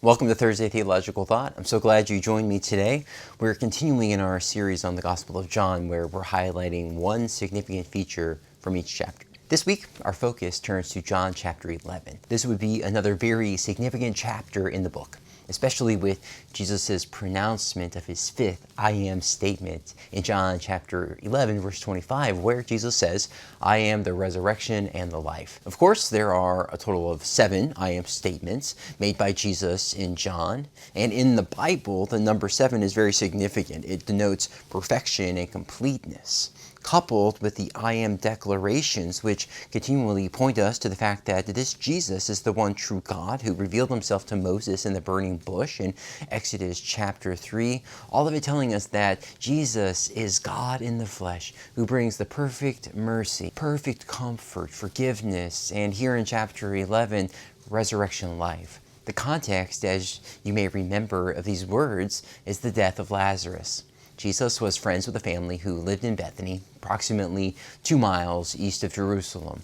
Welcome to Thursday Theological Thought. I'm so glad you joined me today. We're continuing in our series on the Gospel of John, where we're highlighting one significant feature from each chapter. This week, our focus turns to John chapter 11. This would be another very significant chapter in the book, especially with Jesus' pronouncement of his fifth I am statement in John chapter 11, verse 25, where Jesus says, I am the resurrection and the life. Of course, there are a total of 7 I am statements made by Jesus in John, and in the Bible, the number 7 is very significant. It denotes perfection and completeness, coupled with the I am declarations, which continually point us to the fact that this Jesus is the one true God who revealed himself to Moses in the burning bush in Exodus chapter 3, all of it telling us that Jesus is God in the flesh, who brings the perfect mercy, perfect comfort, forgiveness, and here in chapter 11, resurrection life. The context, as you may remember, of these words is the death of Lazarus. Jesus was friends with a family who lived in Bethany, approximately 2 miles east of Jerusalem.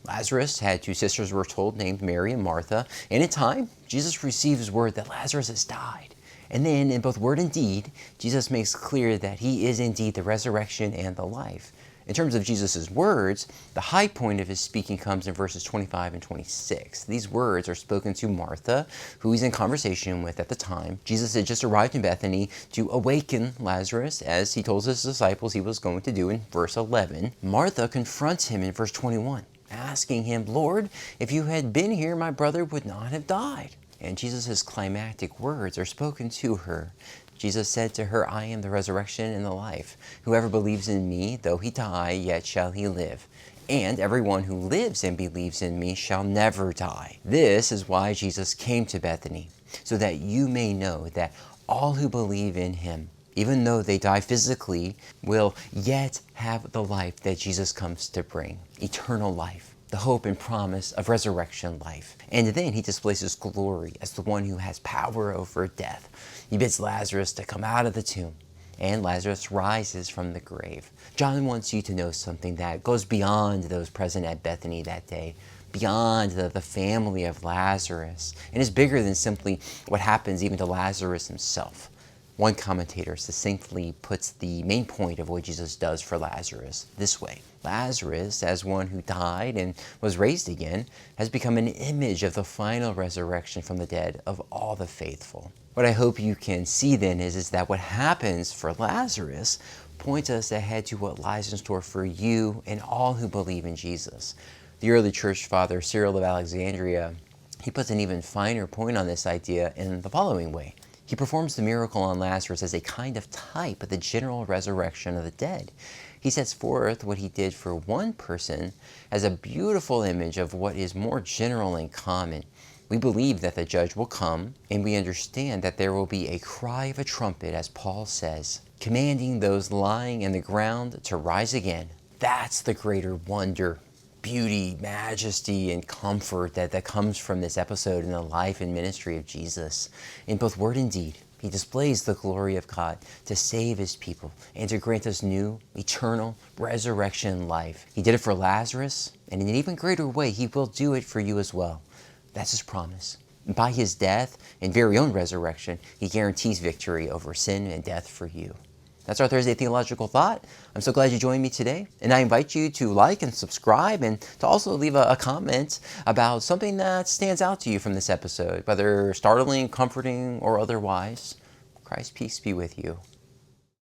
Lazarus had 2 sisters, we're told, named Mary and Martha, and in time, Jesus receives word that Lazarus has died. And then, in both word and deed, Jesus makes clear that he is indeed the resurrection and the life. In terms of Jesus' words, the high point of his speaking comes in verses 25 and 26. These words are spoken to Martha, who he's in conversation with at the time. Jesus had just arrived in Bethany to awaken Lazarus, as he told his disciples he was going to do in verse 11. Martha confronts him in verse 21, asking him, Lord, if you had been here, my brother would not have died. And Jesus' climactic words are spoken to her. Jesus said to her, I am the resurrection and the life. Whoever believes in me, though he die, yet shall he live. And everyone who lives and believes in me shall never die. This is why Jesus came to Bethany, so that you may know that all who believe in him, even though they die physically, will yet have the life that Jesus comes to bring, eternal life. The hope and promise of resurrection life. And then he displays his glory as the one who has power over death. He bids Lazarus to come out of the tomb, and Lazarus rises from the grave. John wants you to know something that goes beyond those present at Bethany that day, beyond the family of Lazarus, and is bigger than simply what happens even to Lazarus himself. One commentator succinctly puts the main point of what Jesus does for Lazarus this way. Lazarus, as one who died and was raised again, has become an image of the final resurrection from the dead of all the faithful. What I hope you can see then is that what happens for Lazarus points us ahead to what lies in store for you and all who believe in Jesus. The early church father, Cyril of Alexandria, he puts an even finer point on this idea in the following way. He performs the miracle on Lazarus as a kind of type of the general resurrection of the dead. He sets forth what he did for one person as a beautiful image of what is more general and common. We believe that the judge will come, and we understand that there will be a cry of a trumpet, as Paul says, commanding those lying in the ground to rise again. That's the greater wonder, beauty, majesty, and comfort that comes from this episode in the life and ministry of Jesus. In both word and deed, he displays the glory of God to save his people and to grant us new, eternal resurrection life. He did it for Lazarus, and in an even greater way, he will do it for you as well. That's his promise. And by his death and very own resurrection, he guarantees victory over sin and death for you. That's our Thursday Theological Thought. I'm so glad you joined me today, and I invite you to like and subscribe and to also leave a comment about something that stands out to you from this episode, whether startling, comforting, or otherwise. Christ's peace be with you.